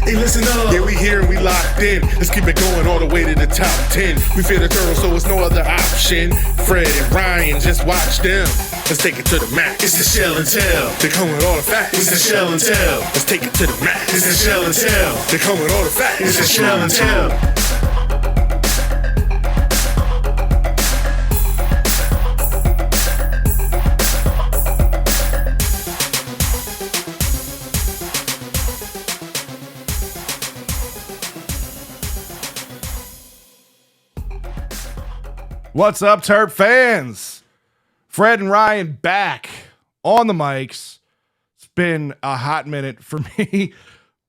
Hey, listen up. Yeah, we here and we locked in. Let's keep it going all the way to the top 10. We fear the turtles, so it's no other option. Fred and Ryan, just watch them. Let's take it to the max. It's the shell and tell. They come with all the facts. It's the shell and tell. Let's take it to the max. It's the shell and tell. They come with all the facts. It's the shell and tell. What's up, Terp fans? Fred and Ryan back on the mics. It's been a hot minute for me.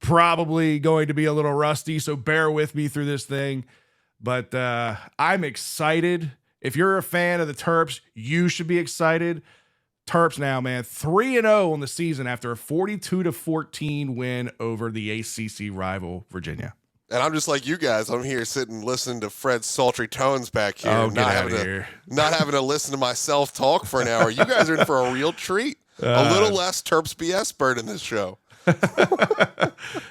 Probably going to be a little rusty, so bear with me through this thing. But I'm excited. If you're a fan of the Terps, you should be excited. Terps now, man, 3-0 on the season after a 42-14 win over the ACC rival, Virginia. And I'm just like you guys. I'm here sitting listening to Fred's sultry tones back here. Oh, get out of here. Not having to listen to myself talk for an hour. You guys are in for a real treat. A little less Terps BS burden this show.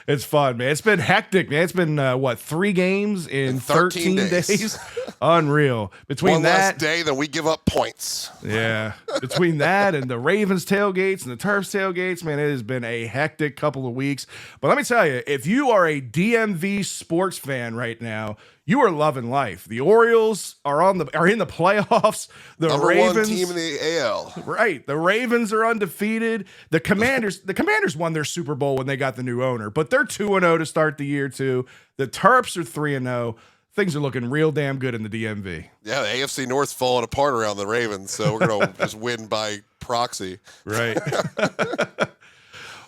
It's fun, man. It's been hectic, man. It's been, 3 games in 13 days? Unreal. Between One that less day than we give up points. Yeah. Between that and the Ravens tailgates and the Terps tailgates, man, it has been a hectic couple of weeks. But let me tell you, if you are a DMV sports fan right now, you are loving life. The Orioles are in the playoffs. The Number Ravens, one team in the AL. Right. The Ravens are undefeated. The Commanders won their Super Bowl when they got the new owner, but they're 2-0 to start the year too. The Terps are 3-0. Things are looking real damn good in the DMV. Yeah, the AFC North's falling apart around the Ravens, so we're going to just win by proxy. Right.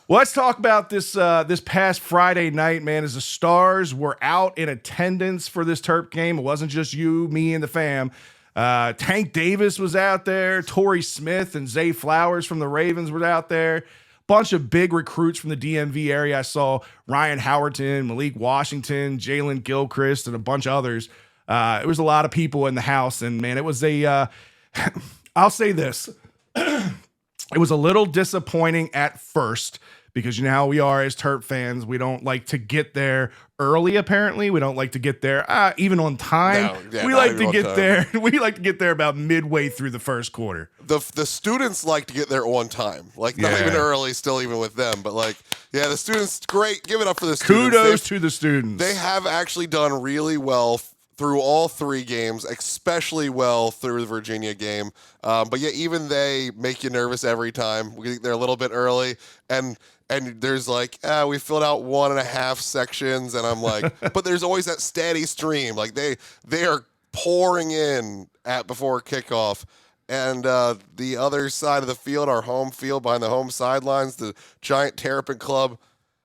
Well, let's talk about this past Friday night, man, as the Stars were out in attendance for this Terp game. It wasn't just you, me, and the fam. Tank Davis was out there. Torrey Smith and Zay Flowers from the Ravens were out there. Bunch of big recruits from the DMV area. I saw Ryan Howerton, Malik Washington, Jalen Gilchrist, and a bunch of others. It was a lot of people in the house, and man, it was I'll say this. It was a little disappointing at first because you know how we are as Terp fans. We don't like to get there early, apparently. We don't like to get there even on time. We like to get there. We like to get there about midway through the first quarter. The students like to get there on time. Like, not even early, still even with them. But, like, yeah, the students, great. Give it up for the students. Kudos to the students. They have actually done really well through all 3 games, especially well through the Virginia game. But, yeah, even they make you nervous every time. We get there a little bit early. And there's like, we filled out 1.5 sections. And I'm like, but there's always that steady stream. Like, they are pouring in before kickoff. And the other side of the field, our home field behind the home sidelines, the giant Terrapin Club,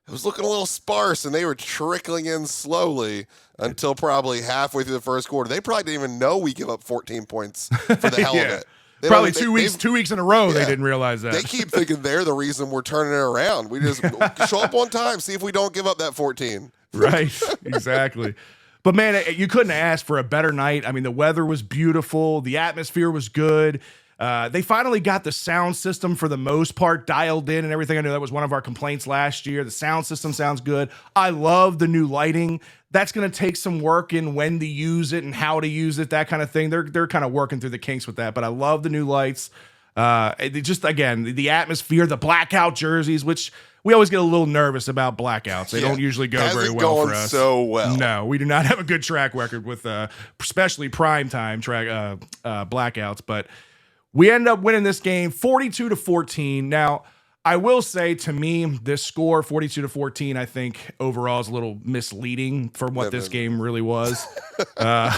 it was looking a little sparse, and they were trickling in slowly until probably halfway through the first quarter. They probably didn't even know we give up 14 points for the hell of it. Probably 2 weeks in a row, they didn't realize that. They keep thinking they're the reason we're turning it around. We just show up on time, see if we don't give up that 14. Right, exactly. But, man, you couldn't ask for a better night. I mean, the weather was beautiful. The atmosphere was good. They finally got the sound system for the most part dialed in and everything. I know that was one of our complaints last year. The sound system sounds good. I love the new lighting. That's going to take some work in when to use it and how to use it, that kind of thing. They're kind of working through the kinks with that, but I love the new lights. Just, again, the atmosphere, the blackout jerseys, which we always get a little nervous about blackouts. They don't usually go very well for us. So well. No, we do not have a good track record with especially primetime blackouts, but we end up winning this game 42-14. Now, I will say, to me, this score 42-14, I think overall is a little misleading for what this game really was. And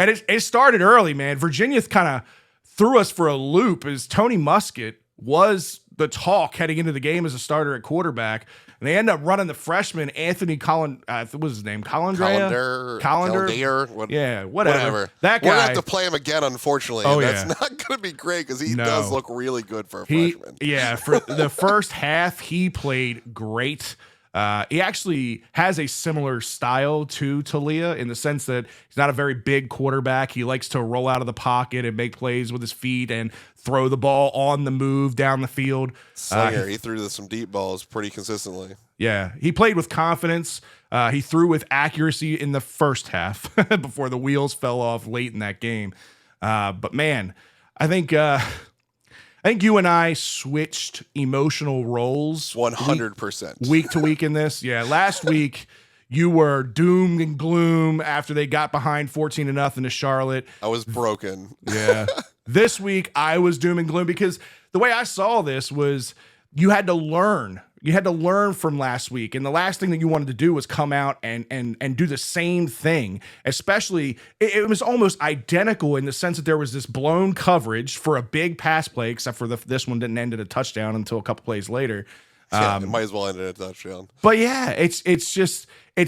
it started early, man. Virginia kind of threw us for a loop as Tony Muskett was the talk heading into the game as a starter at quarterback. And they end up running the freshman Anthony Collin. What was his name? Colander. Yeah, whatever. That guy. We're gonna have to play him again, unfortunately. Oh, and that's not gonna be great because he does look really good for a freshman. Yeah, for the first half, he played great. He actually has a similar style to Talia in the sense that he's not a very big quarterback. He likes to roll out of the pocket and make plays with his feet and throw the ball on the move down the field. Slinger, he threw some deep balls pretty consistently. Yeah, he played with confidence. He threw with accuracy in the first half before the wheels fell off late in that game. But man, I think you and I switched emotional roles 100%. week to week in this. Yeah, last week you were doom and gloom after they got behind 14-0 to Charlotte. I was broken. Yeah. This week I was doom and gloom because the way I saw this was you had to learn. You had to learn from last week. And the last thing that you wanted to do was come out and do the same thing. Especially, it was almost identical in the sense that there was this blown coverage for a big pass play, except for this one didn't end in a touchdown until a couple plays later. Yeah, it might as well end in a touchdown. But yeah, it's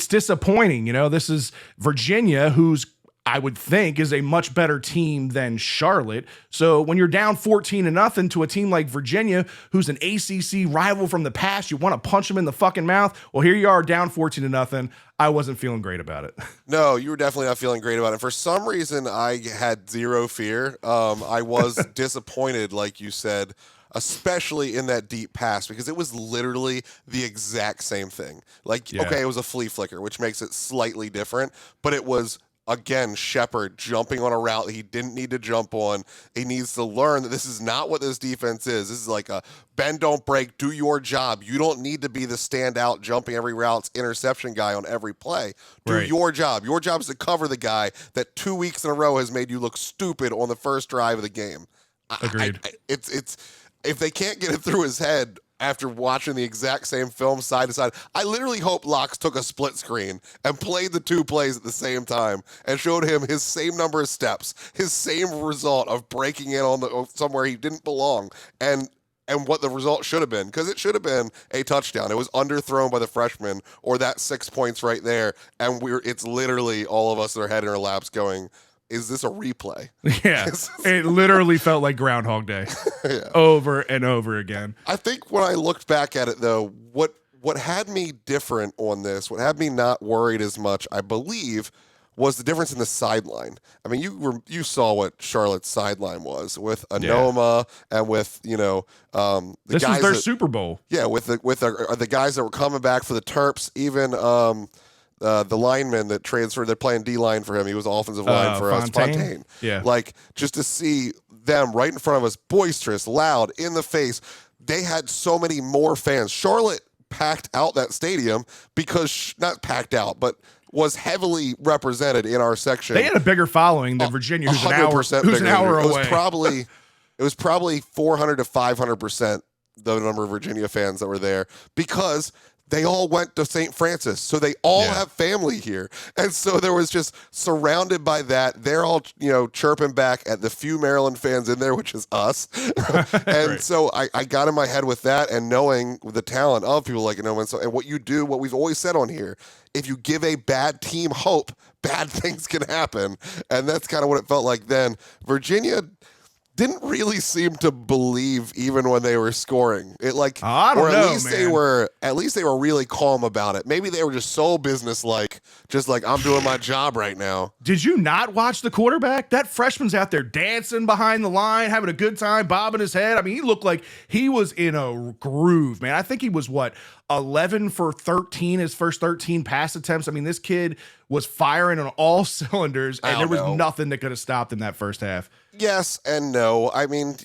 disappointing. You know, this is Virginia, who's I would think is a much better team than Charlotte. So when you're down 14-0 to a team like Virginia, who's an ACC rival from the past, you want to punch them in the fucking mouth. Well, here you are down 14-0. I wasn't feeling great about it. No, you were definitely not feeling great about it. For some reason, I had zero fear. I was disappointed, like you said, especially in that deep pass, because it was literally the exact same thing. Like, Yeah. okay, it was a flea flicker, which makes it slightly different, but it was, again, Shepard jumping on a route that he didn't need to jump on. He needs to learn that this is not what this defense is. This is like a bend, don't break, do your job. You don't need to be the standout, jumping every route's interception guy on every play. Do Right. your job. Your job is to cover the guy that 2 weeks in a row has made you look stupid on the first drive of the game. Agreed. It's if they can't get it through his head after watching the exact same film side to side, I literally hope Locks took a split screen and played the two plays at the same time and showed him his same number of steps, his same result of breaking in on somewhere he didn't belong, and what the result should have been, because it should have been a touchdown. It was underthrown by the freshman, or that 6 points right there, and it's literally all of us that are head in our laps going, is this a replay? Yeah, it literally felt like Groundhog Day over and over again. I think when I looked back at it, though, what had me different on this, what had me not worried as much, I believe, was the difference in the sideline. I mean, you saw what Charlotte's sideline was with Anoma and with the this guys was their Super Bowl. Yeah, with the guys that were coming back for the Terps, even. The lineman that transferred, they're playing D-line for him. He was offensive line for us. Fontaine. Yeah. Like, just to see them right in front of us, boisterous, loud, in the face. They had so many more fans. Charlotte packed out that stadium because, not packed out, but was heavily represented in our section. They had a bigger following than Virginia, who's an hour away. It was probably 400 to 500% the number of Virginia fans that were there, because they all went to St. Francis, so they all have family here. And so there was just surrounded by that. They're all, chirping back at the few Maryland fans in there, which is us. And Right. so I got in my head with that, and knowing the talent of people like and what you do, what we've always said on here, if you give a bad team hope, bad things can happen. And that's kind of what it felt like then. Virginia didn't really seem to believe even when they were scoring. At least they were really calm about it. Maybe they were just so businesslike, just like, I'm doing my job right now. Did you not watch the quarterback? That freshman's out there dancing behind the line, having a good time, bobbing his head. I mean, he looked like he was in a groove, man. I think he was 11 for 13, his first 13 pass attempts. I mean, this kid was firing on all cylinders, and there was nothing that could have stopped him that first half. Yes and no. I mean,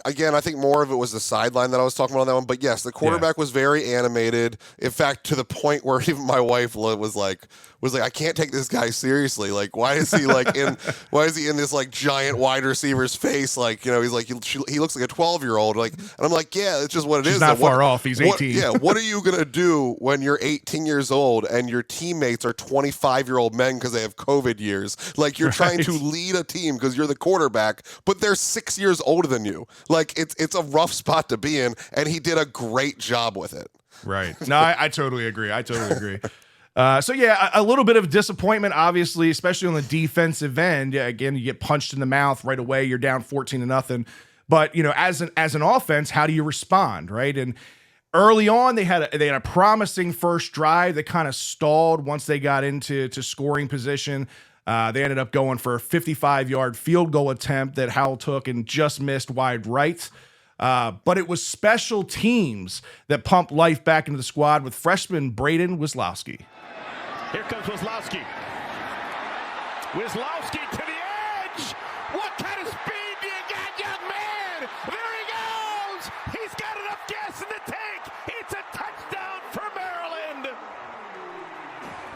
again, I think more of it was the sideline that I was talking about on that one. But yes, the quarterback was very animated. In fact, to the point where even my wife was like, I can't take this guy seriously. Like, why is he in this like giant wide receiver's face? Like, he's like, he looks like a 12-year-old. Like, and I'm like, yeah, it's just what it is. He's not far off. He's 18. What are you gonna do when you're 18 years old and your teammates are 25-year-old men because they have COVID years? Like, you're trying to lead a team because you're the quarterback, but they're 6 years older than you. Like, it's a rough spot to be in, and he did a great job with it. Right. No, I totally agree. So yeah, a little bit of disappointment, obviously, especially on the defensive end. Yeah, again, you get punched in the mouth right away. You're down 14-0. But as an offense, how do you respond, right? And Early on, they had a promising first drive that kind of stalled once they got into scoring position. They ended up going for a 55-yard field goal attempt that Howell took and just missed wide right. But it was special teams that pumped life back into the squad with freshman Braden Wislowski. Here comes Wislowski. Wislowski to the edge. What kind of speed do you got, young man? There he goes. He's got enough gas in the tank. It's a touchdown for Maryland.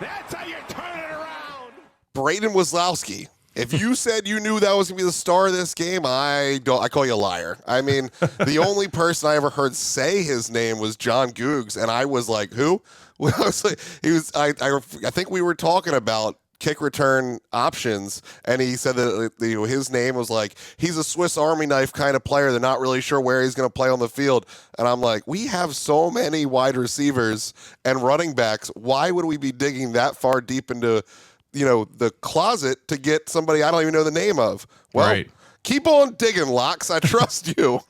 That's how you turn it around. Braden Wislowski. If you said you knew that was going to be the star of this game, I call you a liar. I mean, the only person I ever heard say his name was John Googs, and I was like, who? Well, I was like, I think we were talking about kick return options, and he said that his name was like, he's a Swiss Army knife kind of player. They're not really sure where he's going to play on the field. And I'm like, we have so many wide receivers and running backs. Why would we be digging that far deep into the closet to get somebody I don't even know the name of? Well, right. Keep on digging, Locks. I trust you.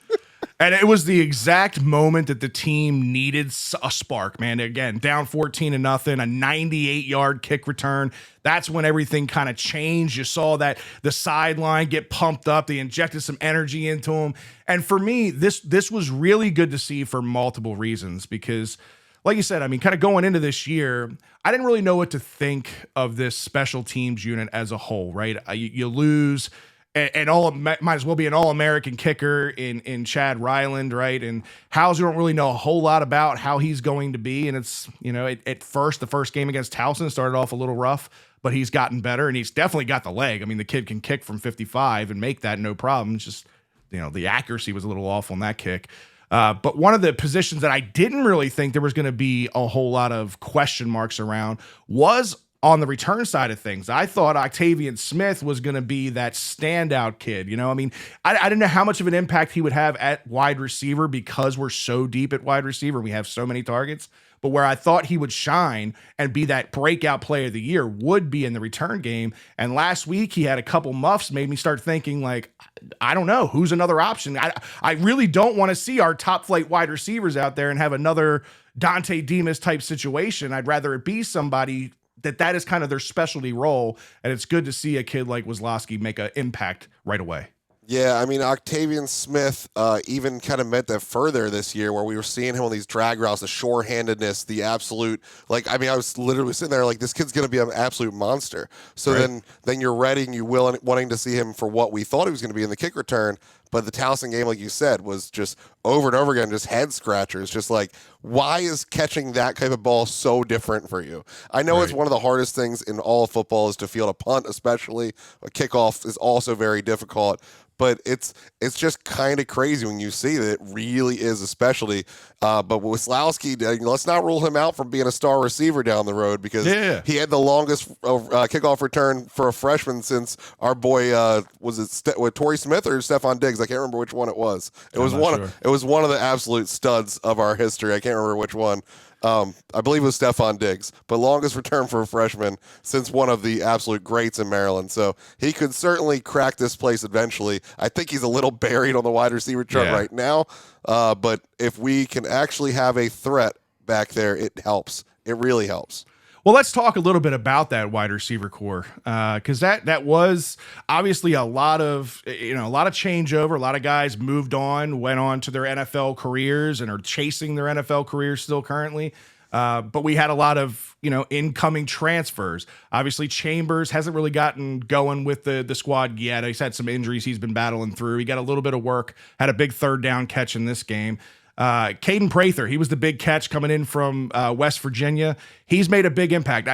And it was the exact moment that the team needed a spark, man. Again, down 14-0, a 98-yard kick return. That's when everything kind of changed. You saw that the sideline get pumped up. They injected some energy into them. And for me, this was really good to see for multiple reasons because, like you said, I mean, kind of going into this year, I didn't really know what to think of this special teams unit as a whole, right? You lose and might as well be an All-American kicker in Chad Ryland, right? And Howes, you don't really know a whole lot about how he's going to be. And it's, at first, the first game against Towson started off a little rough, but he's gotten better and he's definitely got the leg. I mean, the kid can kick from 55 and make that no problem. It's just, the accuracy was a little off on that kick. But one of the positions that I didn't really think there was going to be a whole lot of question marks around was on the return side of things. I thought Octavian Smith was going to be that standout kid. I mean, I didn't know how much of an impact he would have at wide receiver because we're so deep at wide receiver. We have so many targets. But where I thought he would shine and be that breakout player of the year would be in the return game. And last week he had a couple muffs, made me start thinking like, I don't know, who's another option? I really don't want to see our top flight wide receivers out there and have another Dante Demas type situation. I'd rather it be somebody that is kind of their specialty role. And it's good to see a kid like Wislowski make an impact right away. Yeah, I mean, Octavian Smith even kind of meant that further this year where we were seeing him on these drag routes, the sure-handedness, the absolute, I was literally sitting there like, this kid's going to be an absolute monster. So right. then you're ready and wanting to see him for what we thought he was going to be in the kick return. But the Towson game, like you said, was just over and over again, just head scratchers. Just like, why is catching that type of ball so different for you? I know It's one of the hardest things in all of football is to field a punt, especially. A kickoff is also very difficult. But it's just kind of crazy when you see that it really is a specialty. But Wislowski, let's not rule him out from being a star receiver down the road because he had the longest kickoff return for a freshman since our boy was it Torrey Smith or Stephon Diggs? I can't remember which one it was. It was one of the absolute studs of our history. I can't remember which one. I believe it was Stephon Diggs, but longest return for a freshman since one of the absolute greats in Maryland. So he could certainly crack this place eventually. I think he's a little buried on the wide receiver chart right now. But if we can actually have a threat back there, it helps. It really helps. Well, let's talk a little bit about that wide receiver core because that was obviously a lot of changeover. A lot of guys moved on, went on to their NFL careers and are chasing their NFL careers still currently. But we had a lot of incoming transfers. Obviously, Chambers hasn't really gotten going with the squad yet. He's had some injuries he's been battling through. He got a little bit of work. Had a big third down catch in this game. Caden Prather, he was the big catch coming in from West Virginia. He's made a big impact.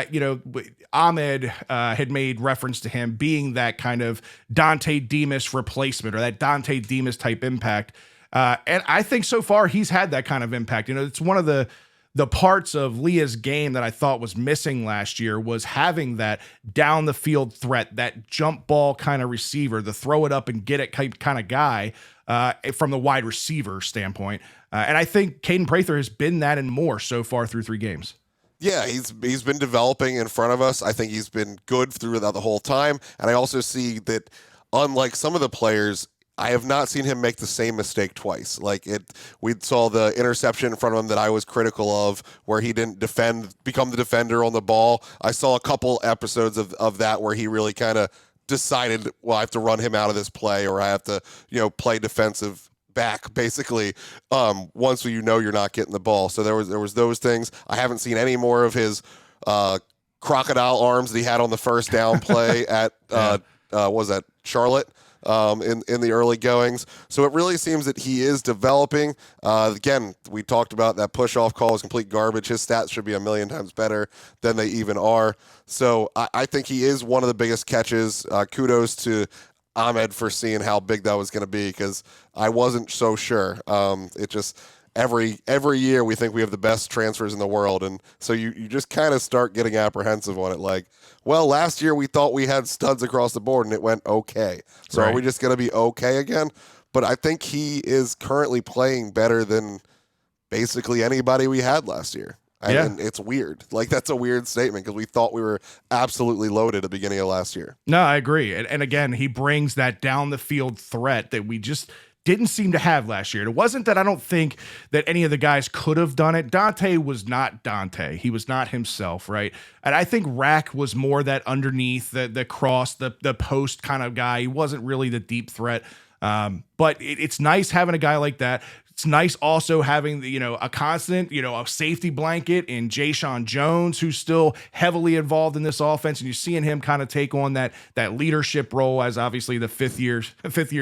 Ahmed had made reference to him being that kind of Dante Demas replacement or that Dante Demas type impact. And I think so far he's had that kind of impact. It's one of the parts of Leah's game that I thought was missing last year was having that down the field threat, that jump ball kind of receiver, the throw it up and get it kind of guy from the wide receiver standpoint. And I think Caden Prather has been that and more so far through 3 games. Yeah, he's been developing in front of us. I think he's been good throughout the whole time. And I also see that unlike some of the players, I have not seen him make the same mistake twice. We saw the interception in front of him that I was critical of, where he didn't become the defender on the ball. I saw a couple episodes of that where he really kind of decided, well, I have to run him out of this play, or I have to, play defensive back, basically, once you're not getting the ball. So there was those things. I haven't seen any more of his crocodile arms that he had on the first down play at was that Charlotte in the early goings. So it really seems that he is developing. Again, we talked about that push-off call is complete garbage. His stats should be a million times better than they even are. So I think he is one of the biggest catches. Kudos to Ahmed for seeing how big that was going to be, because I wasn't so sure. It just every year we think we have the best transfers in the world, and so you just kind of start getting apprehensive on it. Like, well, last year we thought we had studs across the board and it went okay. So Are we just going to be okay again? But I think he is currently playing better than basically anybody we had last year. And it's weird. Like, that's a weird statement, because we thought we were absolutely loaded at the beginning of last year. No, I agree. And again, he brings that down the field threat that we just didn't seem to have last year. It wasn't that I don't think that any of the guys could have done it. Dante was not Dante. He was not himself, right? And I think Rack was more that underneath, the cross, the post kind of guy. He wasn't really the deep threat. But it's nice having a guy like that. It's nice also having a constant, a safety blanket in Jayshon Jones, who's still heavily involved in this offense, and you're seeing him kind of take on that leadership role as obviously the fifth year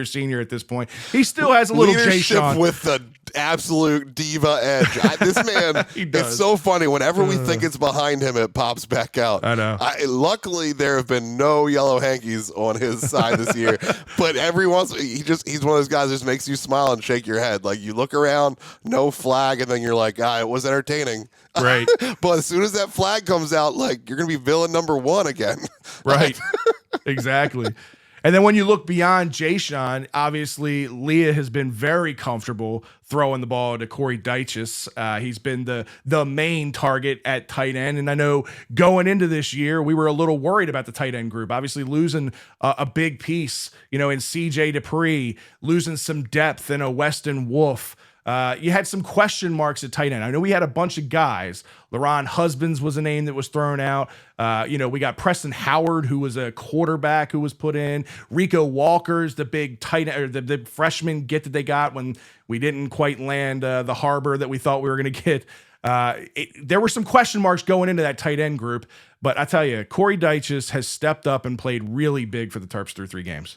senior at this point. He still has a little Jayshon with the absolute diva edge. This man, it's so funny. Whenever we think it's behind him, it pops back out. I know. Luckily, there have been no yellow hankies on his side this year, but every once he's one of those guys that just makes you smile and shake your head. Like, you look around, no flag, and then you're like, it was entertaining. Right. But as soon as that flag comes out, like, you're going to be villain number one again. Right. Exactly. And then when you look beyond Jayshon, obviously Leah has been very comfortable throwing the ball to Corey Dyches. He's been the main target at tight end. And I know going into this year, we were a little worried about the tight end group. Obviously losing a big piece, in CJ Dupree, losing some depth in a Weston Wolf. You had some question marks at tight end. I know we had a bunch of guys. LaRon Husbands was a name that was thrown out. We got Preston Howard, who was a quarterback who was put in. Rico Walker's the big tight end, or the freshman get that they got when we didn't quite land the harbor that we thought we were going to get. There were some question marks going into that tight end group, but I tell you, Corey Dyches has stepped up and played really big for the Terps through 3 games.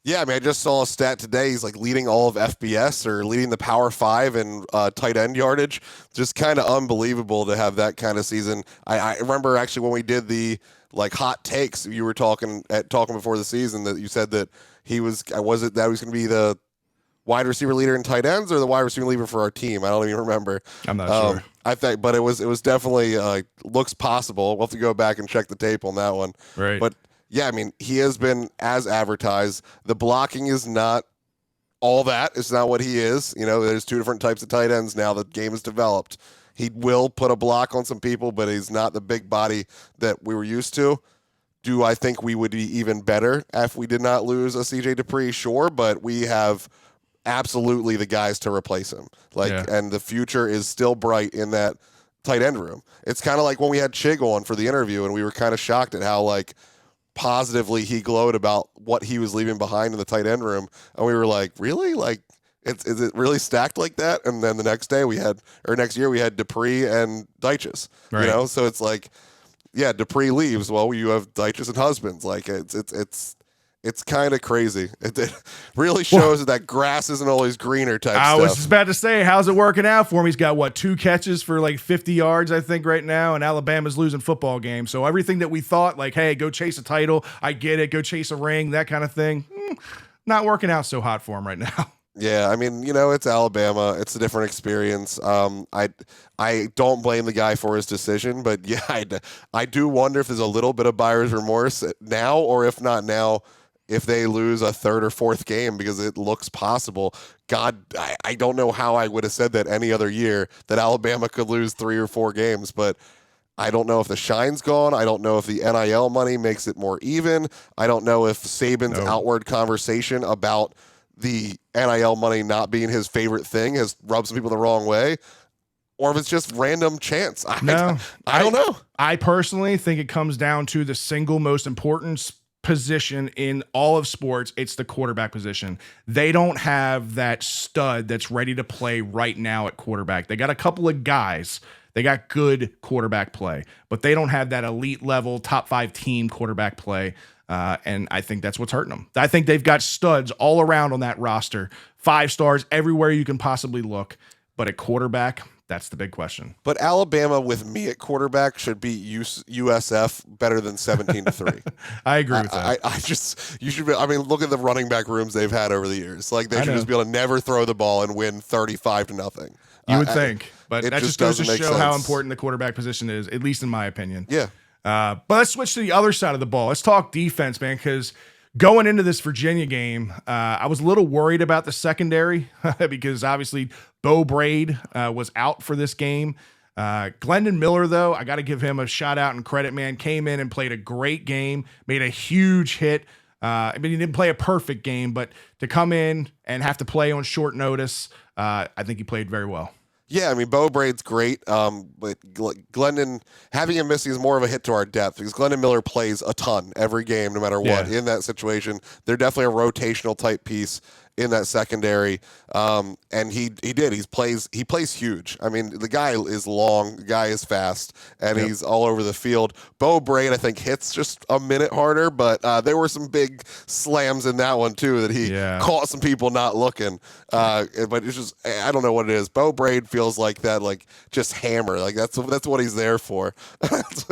Yeah, I mean, I just saw a stat today. He's like leading all of FBS, or leading the Power 5 in tight end yardage. Just kind of unbelievable to have that kind of season. I remember actually when we did the hot takes, you were talking before the season, that you said that he was going to be the wide receiver leader in tight ends, or the wide receiver leader for our team. I don't even remember. I'm not sure. I think, but it was definitely looks possible. We'll have to go back and check the tape on that one. Right. But yeah, I mean, he has been as advertised. The blocking is not all that. It's not what he is. There's 2 different types of tight ends now. The game is developed. He will put a block on some people, but he's not the big body that we were used to. Do I think we would be even better if we did not lose a CJ Dupree? Sure, but we have absolutely the guys to replace him. And the future is still bright in that tight end room. It's kind of like when we had Chig on for the interview, and we were kind of shocked at how positively he glowed about what he was leaving behind in the tight end room, and we were like, really? Is it really stacked like that? And then the next year we had Dupree and Dyches. Right. So it's like, yeah, Dupree leaves. Well, you have Dyches and Husbands. It's kind of crazy. It really shows that grass isn't always greener type stuff. I was just about to say, how's it working out for him? He's got 2 catches for 50 yards, I think, right now, and Alabama's losing football games. So everything that we thought, hey, go chase a title, I get it, go chase a ring, that kind of thing, not working out so hot for him right now. Yeah, I mean, it's Alabama. It's a different experience. I don't blame the guy for his decision, but yeah, I do wonder if there's a little bit of buyer's remorse now, or if not now, if they lose a 3rd or 4th game, because it looks possible. God, I don't know how I would have said that any other year, that Alabama could lose 3 or 4 games, but I don't know if the shine's gone. I don't know if the NIL money makes it more even. I don't know if Saban's outward conversation about the NIL money not being his favorite thing has rubbed some people the wrong way, or if it's just random chance. I don't know. I personally think it comes down to the single most important position in all of sports. It's the quarterback position. They don't have that stud that's ready to play right now at quarterback. They got a couple of guys. They got good quarterback play, but they don't have that elite level top 5 team quarterback play. And I think that's what's hurting them. I think they've got studs all around on that roster, 5 stars everywhere you can possibly look. But at quarterback, that's the big question. But Alabama with me at quarterback should beat USF better than 17-3. I agree with that. You should be, I mean, look at the running back rooms they've had over the years. Like, they should just be able to never throw the ball and win 35-0. You would think, but that just goes to show sense. how important the quarterback position is, at least in my opinion. Yeah. But let's switch to the other side of the ball. Let's talk defense, man, because going into this Virginia game, I was a little worried about the secondary because obviously Bo Braid was out for this game. Glendon Miller, though, I got to give him a shout out and credit, man. Came in and played a great game, made a huge hit. I mean, he didn't play a perfect game, but to come in and have to play on short notice, I think he played very well. Yeah, I mean, Bo Braid's great, but Glendon, having him missing is more of a hit to our depth because Glendon Miller plays a ton every game, no matter what. In that situation, they're definitely a rotational type piece in that secondary, and he did. He plays huge. I mean, the guy is long, the guy is fast, and he's all over the field. Bo Braid, I think, hits just a minute harder, but there were some big slams in that one too that he caught some people not looking. But it's just, I don't know what it is. Bo Braid feels like that, like just hammer. Like that's what he's there for.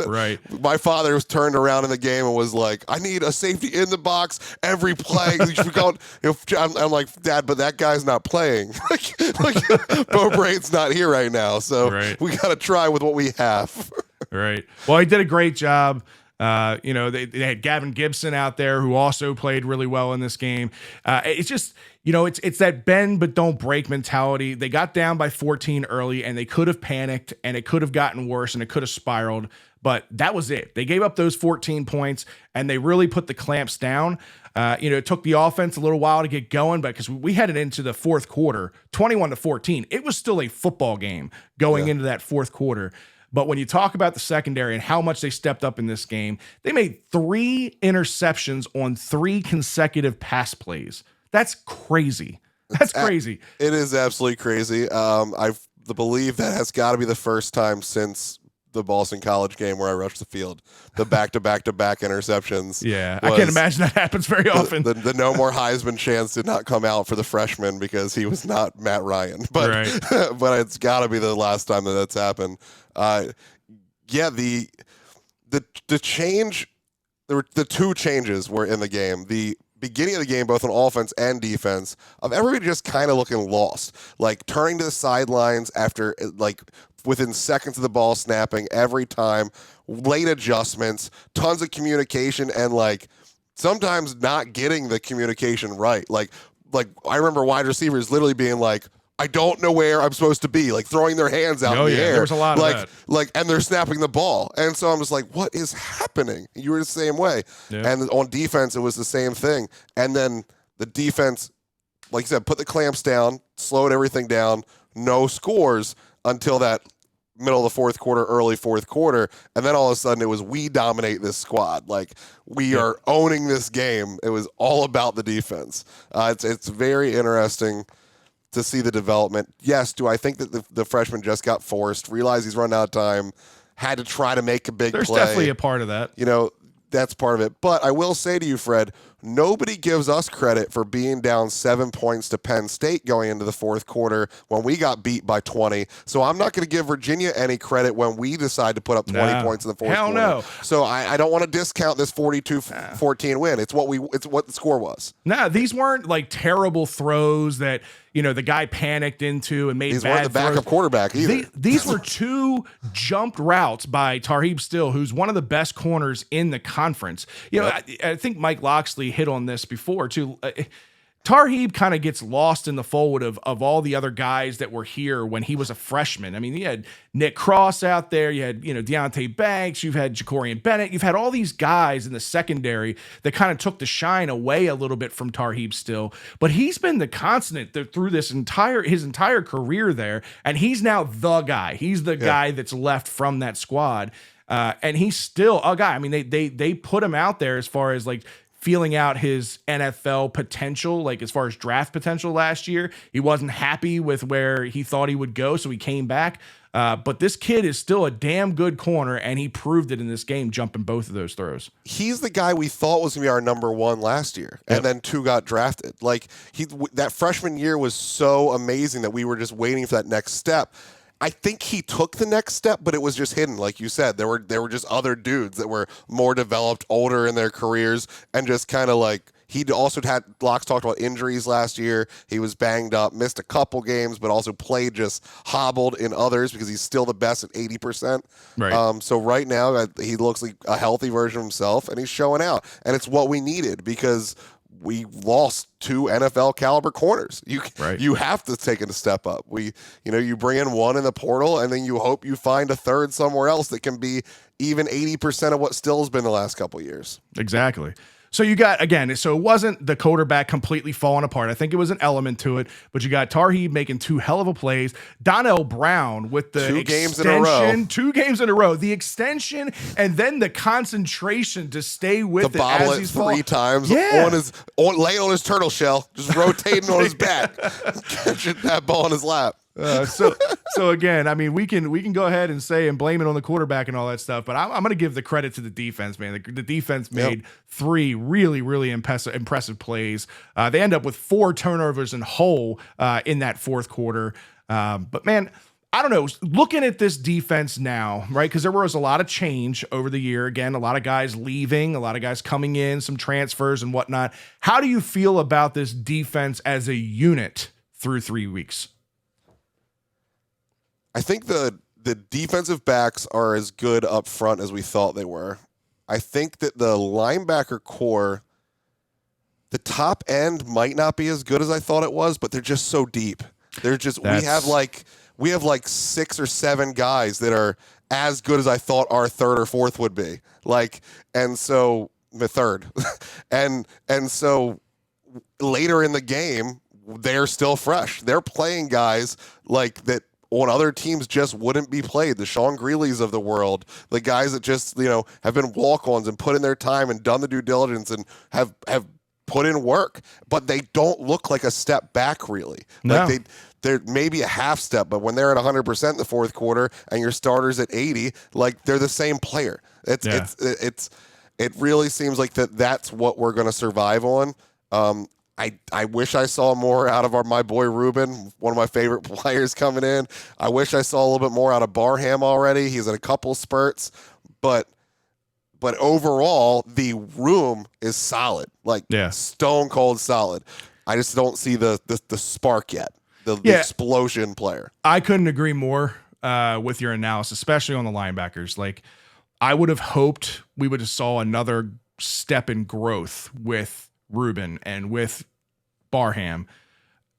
Right. My father was turned around in the game and was like, "I need a safety in the box every play." I'm like, "Dad, but that guy's not playing. like Bo Braid's not here right now, so we got to try with what we have." Right. Well, he did a great job. They had Gavin Gibson out there who also played really well in this game. It's just, it's that bend but don't break mentality. They got down by 14 early and they could have panicked and it could have gotten worse and it could have spiraled, but that was it. They gave up those 14 points and they really put the clamps down. It took the offense a little while to get going, but because we headed into the fourth quarter, 21-14, it was still a football game going into that fourth quarter. But when you talk about the secondary and how much they stepped up in this game, they made 3 interceptions on 3 consecutive pass plays. That's crazy. That's crazy. It is absolutely crazy. I believe that has got to be the first time since the Boston College game where I rushed the field. The back-to-back-to-back interceptions. Yeah, I can't imagine that happens very often. The no more Heisman chance did not come out for the freshman because he was not Matt Ryan. But but it's got to be the last time that's happened. The change, the 2 changes were in the game. The beginning of the game, both on offense and defense, of everybody just kind of looking lost, like turning to the sidelines after within seconds of the ball snapping every time, late adjustments, tons of communication, and sometimes not getting the communication right. Like I remember wide receivers literally being like, "I don't know where I'm supposed to be," throwing their hands out in the air. There was a lot of that. And they're snapping the ball. And so I'm just like, what is happening? You were the same way. Yeah. And on defense, it was the same thing. And then the defense, like you said, put the clamps down, slowed everything down, no scores until that middle of the fourth quarter, early fourth quarter. And then all of a sudden it was, we dominate this squad. Like, we are owning this game. It was all about the defense. It's very interesting to see the development. Yes, do I think that the freshman just got forced, realized he's run out of time, had to try to make a big play? There's definitely a part of that. That's part of it. But I will say to you, Fred, nobody gives us credit for being down 7 points to Penn State going into the fourth quarter when we got beat by 20. So I'm not going to give Virginia any credit when we decide to put up 20 points in the fourth quarter. No. So I don't want to discount this 42-14 win. It's what the score was. These weren't terrible throws that the guy panicked into and made These bad weren't the backup throws. quarterback either. These were 2 jumped routes by Tarheeb Still, who's one of the best corners in the conference. I think Mike Loxley hit on this before too. Tarheeb kind of gets lost in the fold of all the other guys that were here when he was a freshman. I mean, you had Nick Cross out there, you had, Deontay Banks, you've had Jacorian Bennett, you've had all these guys in the secondary that kind of took the shine away a little bit from Tarheeb still. But he's been the constant through his entire career there, and he's now the guy. He's the guy that's left from that squad. And he's still a guy. I mean, they put him out there as far as like feeling out his NFL potential, like as far as draft potential last year. He wasn't happy with where he thought he would go, so he came back. But this kid is still a damn good corner, and he proved it in this game, jumping both of those throws. He's the guy we thought was going to be our number one last year, and then 2 got drafted. Like that freshman year was so amazing that we were just waiting for that next step. I think he took the next step, but it was just hidden. Like you said, there were just other dudes that were more developed, older in their careers, and just kind of like he'd also had Locks talked about injuries last year. He was banged up, missed a couple games, but also played just hobbled in others because he's still the best at 80%. Right. So right now he looks like a healthy version of himself, and he's showing out. And it's what we needed because we lost 2 NFL caliber corners. You have to take it a step up. You bring in one in the portal, and then you hope you find a third somewhere else that can be even 80% of what still has been the last couple of years. Exactly. So you got, again, so it wasn't the quarterback completely falling apart. I think it was an element to it, but you got Tarheeb making 2 hell of a plays. Donnell Brown with the 2 games in a row. 2 games in a row. The extension and then the concentration to stay with the bobble as it he's 3 times laying on his turtle shell, just rotating on his back, catching that ball in his lap. So again, I mean, we can go ahead and say and blame it on the quarterback and all that stuff, but I'm going to give the credit to the defense, man. The defense made 3 really, really impressive plays. They end up with 4 turnovers in whole in that fourth quarter. But man, I don't know. Looking at this defense now, right? Because there was a lot of change over the year. Again, a lot of guys leaving, a lot of guys coming in, some transfers and whatnot. How do you feel about this defense as a unit through 3 weeks? I think the defensive backs are as good up front as we thought they were. I think that the linebacker core, the top end might not be as good as I thought it was, but they're just so deep. We have like 6 or 7 guys that are as good as I thought our third or fourth would be. And so the third. and so later in the game, they're still fresh. They're playing guys like that on other teams just wouldn't be played. The Sean Greeley's of the world, the guys that just, have been walk-ons and put in their time and done the due diligence and have put in work, but they don't look like a step back really. No. They're maybe a half step, but when they're at 100% in the fourth quarter and your starter's at 80, like they're the same player. It really seems like that's what we're going to survive on. I wish I saw more out of my boy Ruben, one of my favorite players coming in. I wish I saw a little bit more out of Barham already. He's in a couple spurts, but overall the room is solid, stone cold solid. I just don't see the spark yet, the explosion player. I couldn't agree more with your analysis, especially on the linebackers. Like I would have hoped we would have saw another step in growth with Ruben and with Barham.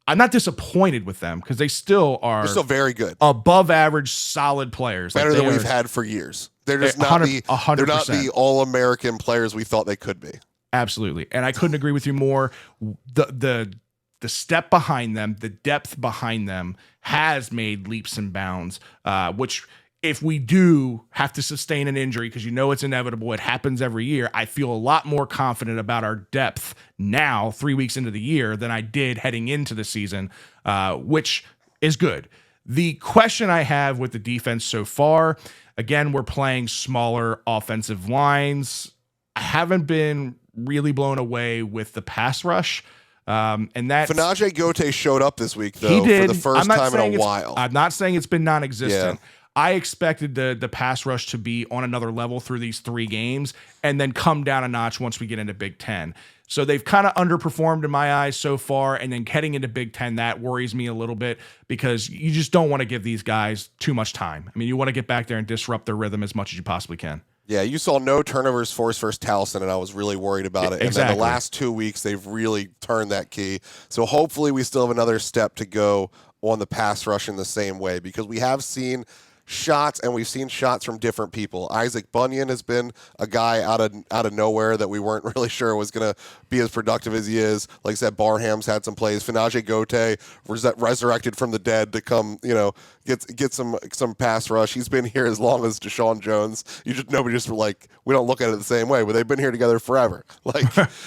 I'm not disappointed with them because they still are. They're still very good, above average, solid players, better than we've had for years. They're just not they're not the all-American players we thought they could be. Absolutely, and I couldn't agree with you more. The step behind them, the depth behind them, has made leaps and bounds. Which, if we do have to sustain an injury, because it's inevitable, it happens every year, I feel a lot more confident about our depth now, 3 weeks into the year, than I did heading into the season, which is good. The question I have with the defense so far, again, we're playing smaller offensive lines. I haven't been really blown away with the pass rush. And that Fanaje Gote showed up this week, though, for the first time in a while. I'm not saying it's been non-existent. Yeah. I expected the pass rush to be on another level through these 3 games and then come down a notch once we get into Big Ten. So they've kind of underperformed in my eyes so far. And then heading into Big Ten, that worries me a little bit because you just don't want to give these guys too much time. I mean, you want to get back there and disrupt their rhythm as much as you possibly can. Yeah, you saw no turnovers forced versus Towson, and I was really worried about it. And then the last 2 weeks, they've really turned that key. So hopefully we still have another step to go on the pass rush in the same way, because we have seen shots, and we've seen shots from different people. Isaac Bunyan has been a guy out of nowhere that we weren't really sure was going to be as productive as he is. Like I said, Barham's had some plays. Finaje Gote resurrected from the dead to come, get some pass rush. He's been here as long as Deshaun Jones. Nobody just we don't look at it the same way, but they've been here together forever.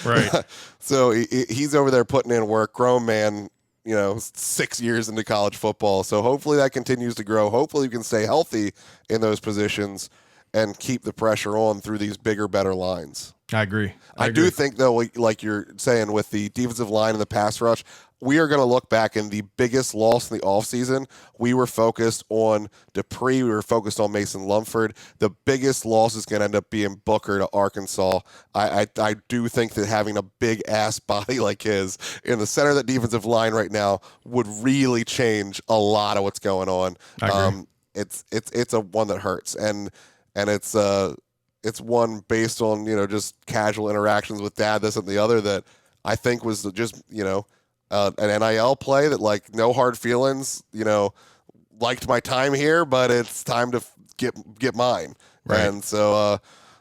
Right. So he's over there putting in work. Grown man. 6 years into college football. So hopefully that continues to grow. Hopefully we can stay healthy in those positions and keep the pressure on through these bigger, better lines. I agree. I do think, though, like you're saying, with the defensive line and the pass rush, we are going to look back, in the biggest loss in the offseason, we were focused on Dupree. We were focused on Mason Lumford. The biggest loss is going to end up being Booker to Arkansas. I do think that having a big-ass body like his in the center of that defensive line right now would really change a lot of what's going on. I agree. It's a one that hurts, and it's one based on just casual interactions with dad, this and the other, that I think was just an NIL play that, no hard feelings, liked my time here, but it's time to get mine. Right. And so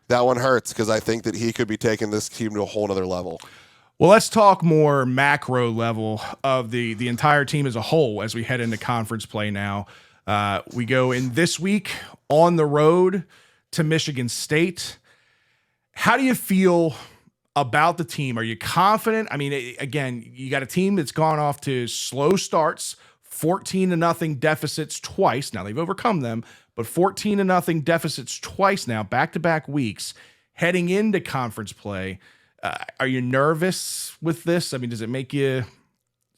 that one hurts, because I think that he could be taking this team to a whole nother level. Well, let's talk more macro level of the entire team as a whole as we head into conference play now. We go in this week on the road to Michigan State. How do you feel about the team? Are you confident? I mean, again, you got a team that's gone off to slow starts, 14-0 deficits twice. Now they've overcome them, but 14-0 deficits twice now, back-to-back weeks, heading into conference play. Are you nervous with this? I mean, does it make you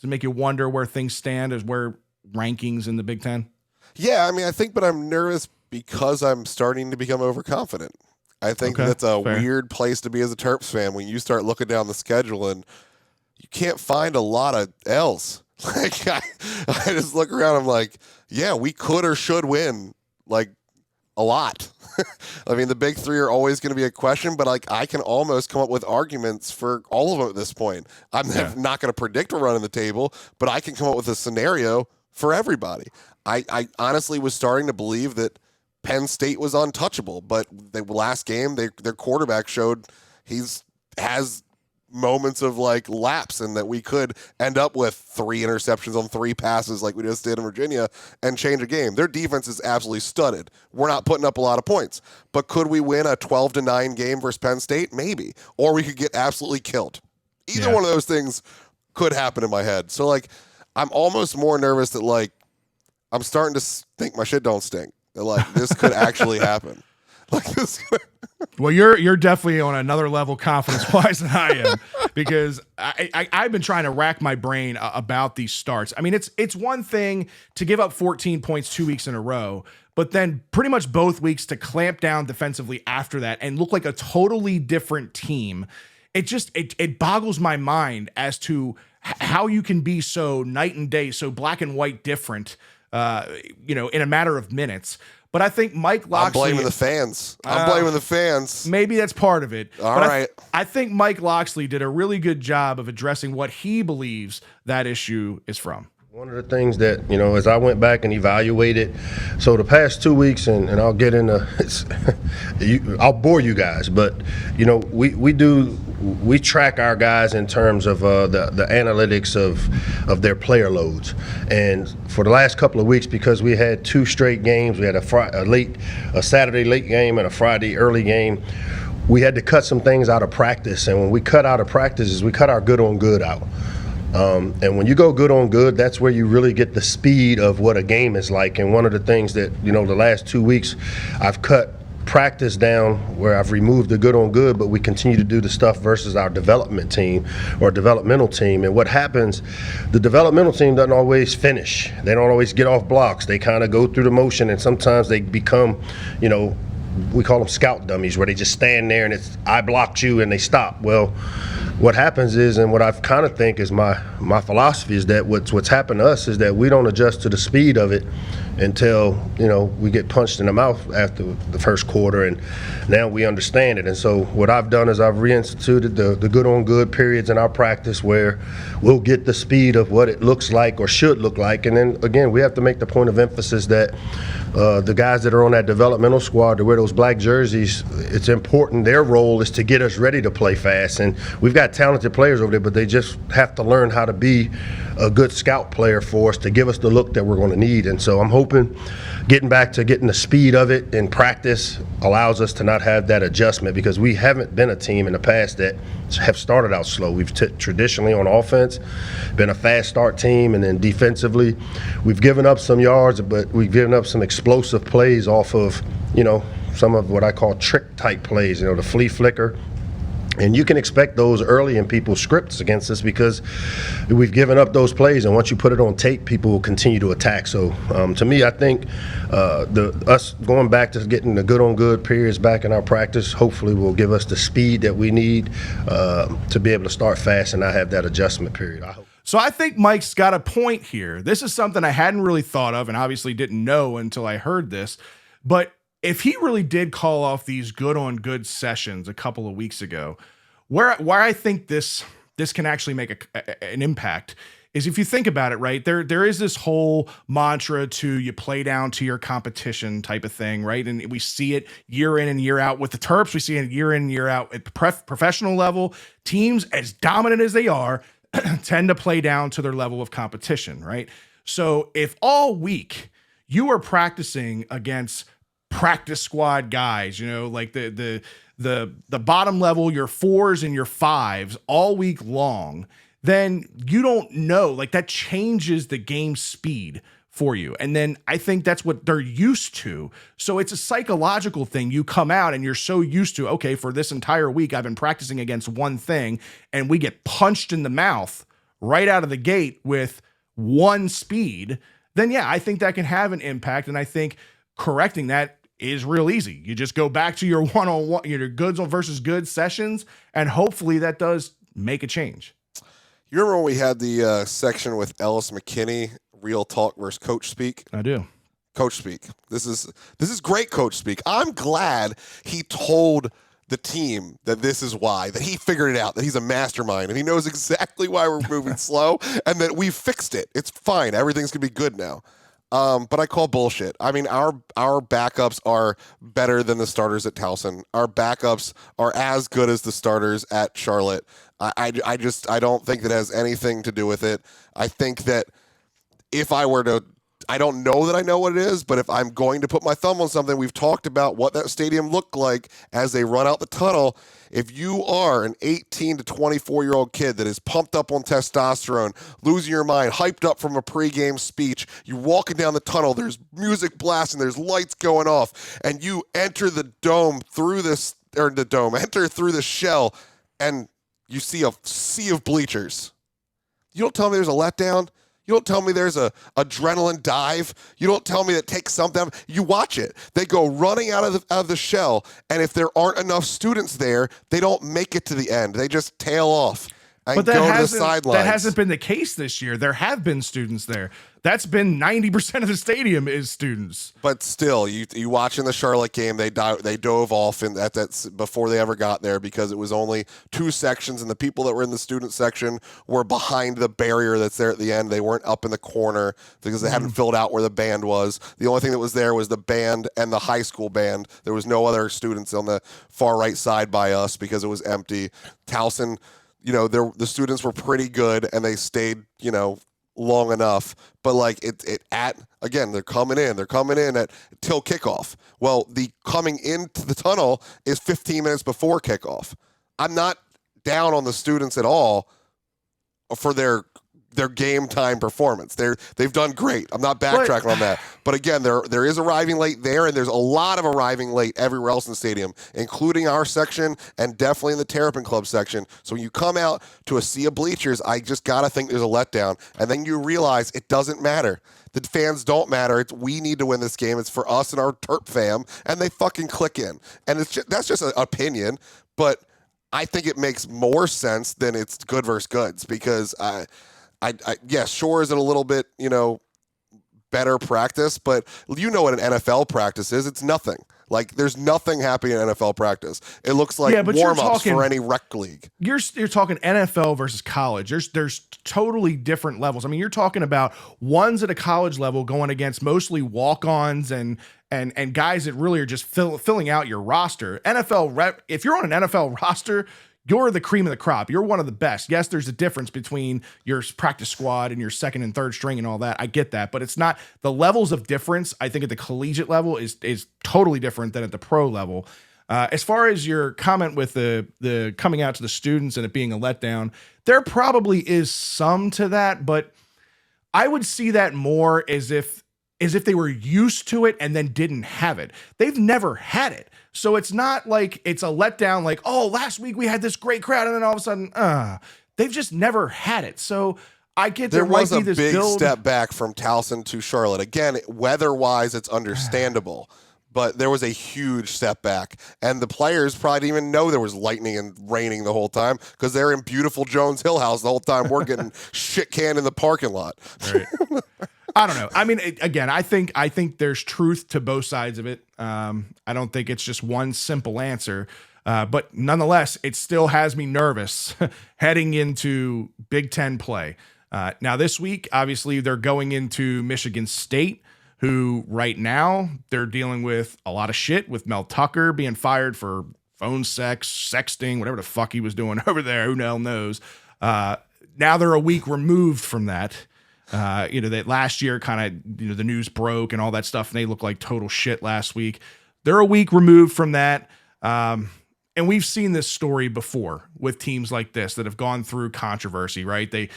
wonder where things stand as where rankings in the Big Ten? Yeah, I mean, I think, but I'm nervous because I'm starting to become overconfident. I think that's a weird place to be as a Terps fan, when you start looking down the schedule and you can't find a lot of L's. I just look around, I'm like, yeah, we could or should win, a lot. I mean, the big three are always going to be a question, but I can almost come up with arguments for all of them at this point. I'm not going to predict a run in the table, but I can come up with a scenario for everybody. I honestly was starting to believe that Penn State was untouchable, but the last game, their quarterback showed has moments of lapse, and that we could end up with 3 interceptions on 3 passes like we just did in Virginia and change a game. Their defense is absolutely studded. We're not putting up a lot of points, but could we win a 12-9 game versus Penn State? Maybe. Or we could get absolutely killed. Either one of those things could happen in my head. So I'm almost more nervous that I'm starting to think my shit don't stink. That this could actually happen. This. Well, you're definitely on another level confidence-wise than I am, because I've been trying to rack my brain about these starts. I mean, it's one thing to give up 14 points 2 weeks in a row, but then pretty much both weeks to clamp down defensively after that and look like a totally different team. It boggles my mind as to how you can be so night and day, so black and white different, in a matter of minutes. But I think Mike Locksley... I'm blaming the fans. Blaming the fans. Maybe that's part of it. All right. I think Mike Locksley did a really good job of addressing what he believes that issue is from. One of the things that, as I went back and evaluated, so the past 2 weeks, and I'll get into, I'll bore you guys, but, we track our guys in terms of the analytics of their player loads. And for the last couple of weeks, because we had 2 straight games, we had a Saturday late game and a Friday early game, we had to cut some things out of practice. And when we cut out of practices, we cut our good on good out. And when you go good on good, that's where you really get the speed of what a game is like. And one of the things that, the last 2 weeks, I've cut practice down where I've removed the good on good, but we continue to do the stuff versus our development team or developmental team. And what happens, the developmental team doesn't always finish. They don't always get off blocks. They kind of go through the motion, and sometimes they become, we call them scout dummies, where they just stand there and it's, I blocked you, and they stop. Well, what happens is, and what I kind of think is my philosophy is that what's happened to us is that we don't adjust to the speed of it until we get punched in the mouth after the first quarter, and now we understand it. And so what I've done is I've reinstituted the good on good periods in our practice where we'll get the speed of what it looks like or should look like. And then again, we have to make the point of emphasis that the guys that are on that developmental squad to wear those black jerseys, it's important. Their role is to get us ready to play fast. And we've got talented players over there, but they just have to learn how to be a good scout player for us to give us the look that we're going to need. And so I'm hoping getting back to getting the speed of it in practice allows us to not have that adjustment, because we haven't been a team in the past that have started out slow. We've traditionally on offense been a fast start team, and then defensively we've given up some yards, but we've given up some explosive plays off of some of what I call trick type plays, the flea flicker. And you can expect those early in people's scripts against us because we've given up those plays, and once you put it on tape, people will continue to attack. So to me, I think us going back to getting the good on good periods back in our practice hopefully will give us the speed that we need to be able to start fast and not have that adjustment period, I hope. So I think Mike's got a point here. This is something I hadn't really thought of and obviously didn't know until I heard this. But if he really did call off these good on good sessions a couple of weeks ago, where I think this can actually make an impact is if you think about it, right? There is this whole mantra to you play down to your competition type of thing, right? And we see it year in and year out with the Terps. We see it year in and year out at the professional level. Teams as dominant as they are tend to play down to their level of competition, right? So if all week you are practicing against practice squad guys, like the bottom level, your 4s and your 5s all week long, then you don't know, like that changes the game speed for you. And then I think that's what they're used to. So it's a psychological thing. You come out and you're so used to, okay, for this entire week, I've been practicing against one thing, and we get punched in the mouth right out of the gate with one speed. Then yeah, I think that can have an impact. And I think correcting that is real easy. You just go back to your one-on-one, your goods versus goods sessions, and hopefully that does make a change. You remember when we had the section with Ellis McKinney, Real Talk versus Coach Speak? I do. Coach Speak. This is great Coach Speak. I'm glad he told the team that this is why, that he figured it out, that he's a mastermind, and he knows exactly why we're moving slow, and that we fixed it. It's fine. Everything's going to be good now. But I call bullshit. I mean, our backups are better than the starters at Towson. Our backups are as good as the starters at Charlotte. I don't think that has anything to do with it. I think that if I were to, I don't know that I know what it is, but if I'm going to put my thumb on something, we've talked about what that stadium looked like as they run out the tunnel. If you are an 18 to 24-year-old kid that is pumped up on testosterone, losing your mind, hyped up from a pregame speech, you're walking down the tunnel, there's music blasting, there's lights going off, and you enter the dome through this, or the dome, enter through the shell, and you see a sea of bleachers. You don't tell me there's a letdown. You don't tell me there's a adrenaline dive. You don't tell me that takes something. You watch it. They go running out of the shell, and if there aren't enough students there, they don't make it to the end. They just tail off and go to the sidelines. That hasn't been the case this year. There have been students there. That's been 90% of the stadium is students. But still, you watching the Charlotte game, they dove off that before they ever got there because it was only 2 sections, and the people that were in the student section were behind the barrier that's there at the end. They weren't up in the corner because they hadn't filled out where the band was. The only thing that was there was the band and the high school band. There was no other students on the far right side by us because it was empty. Towson, the students were pretty good, and they stayed, long enough, but like they're coming in at till kickoff. Well, the coming into the tunnel is 15 minutes before kickoff. I'm not down on the students at all for their game time performance. They've done great. I'm not backtracking on that. But again, there is arriving late there, and there's a lot of arriving late everywhere else in the stadium, including our section and definitely in the Terrapin Club section. So when you come out to a sea of bleachers, I just gotta think there's a letdown, and then you realize it doesn't matter. The fans don't matter. We need to win this game. It's for us and our Terp fam, and they fucking click in. And that's just an opinion, but I think it makes more sense than it's good versus goods because yes, sure, is it a little bit, better practice, but you know what an NFL practice is. It's nothing. Like, there's nothing happening in NFL practice. It looks like warm-ups for any rec league. You're talking NFL versus college. There's totally different levels. I mean, you're talking about ones at a college level going against mostly walk-ons and guys that really are just filling out your roster. If you're on an NFL roster, you're the cream of the crop. You're one of the best. Yes, there's a difference between your practice squad and your second and third string and all that. I get that, but it's not the levels of difference. I think at the collegiate level is totally different than at the pro level. As far as your comment with the coming out to the students and it being a letdown, there probably is some to that, but I would see that more as if they were used to it and then didn't have it. They've never had it. So it's not like it's a letdown like, oh, last week we had this great crowd and then all of a sudden, they've just never had it. So I get there was might a be this big build. step back from Towson to Charlotte. Again, weather-wise, it's understandable. But there was a huge step back, and the players probably didn't even know there was lightning and raining the whole time because they're in beautiful Jones Hill House the whole time we're getting shit canned in the parking lot. Right. I don't know. I mean, again, I think there's truth to both sides of it. I don't think it's just one simple answer, but nonetheless, it still has me nervous heading into Big Ten play. Now this week, obviously, they're going into Michigan State, who right now they're dealing with a lot of shit with Mel Tucker being fired for phone sex, sexting, whatever the fuck he was doing over there. Who the hell knows? Now they're a week removed from that. That last year kind of, the news broke and all that stuff, and they look like total shit last week. They're a week removed from that. And we've seen this story before with teams like this that have gone through controversy, right? They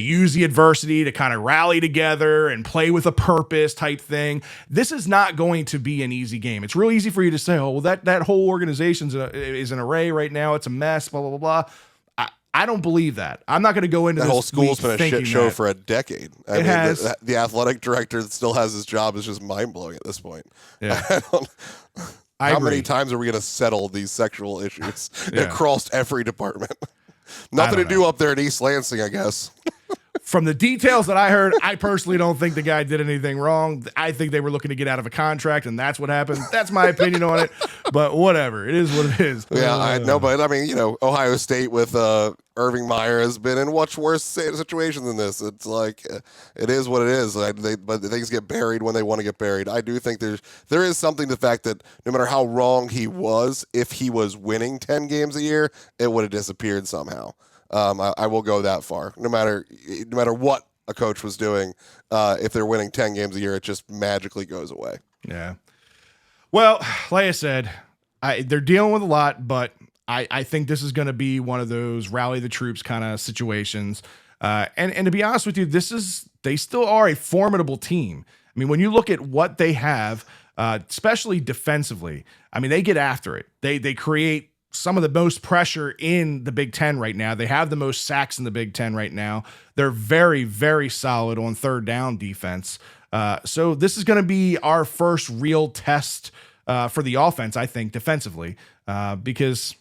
use the adversity to kind of rally together and play with a purpose type thing. This is not going to be an easy game. It's real easy for you to say, oh, well, that whole organization is an array right now. It's a mess, blah, blah, blah, blah. I don't believe that. I'm not going to go into that this whole school's been a shit show that. for a decade. I mean, the athletic director that still has his job is just mind-blowing at this point. Yeah. How many times are we going to settle these sexual issues across every department? Nothing to do up there in East Lansing, I guess. From the details that I heard, I personally don't think the guy did anything wrong. I think they were looking to get out of a contract, and that's what happened. That's my opinion on it. But whatever. It is what it is. Yeah, I know. But, I mean, Ohio State with Irving Meyer has been in much worse situations than this. It's like, it is what it is. But things get buried when they want to get buried. I do think there is something to the fact that no matter how wrong he was, if he was winning 10 games a year, it would have disappeared somehow. I will go that far. No matter what a coach was doing, if they're winning 10 games a year, it just magically goes away. Yeah. Well, like I said, they're dealing with a lot, but I think this is going to be one of those rally the troops kind of situations. And to be honest with you, they still are a formidable team. I mean, when you look at what they have, especially defensively, I mean, they get after it. They create some of the most pressure in the Big Ten right now. They have the most sacks in the Big Ten right now. They're very, very solid on third down defense. So this is going to be our first real test for the offense, I think, defensively, because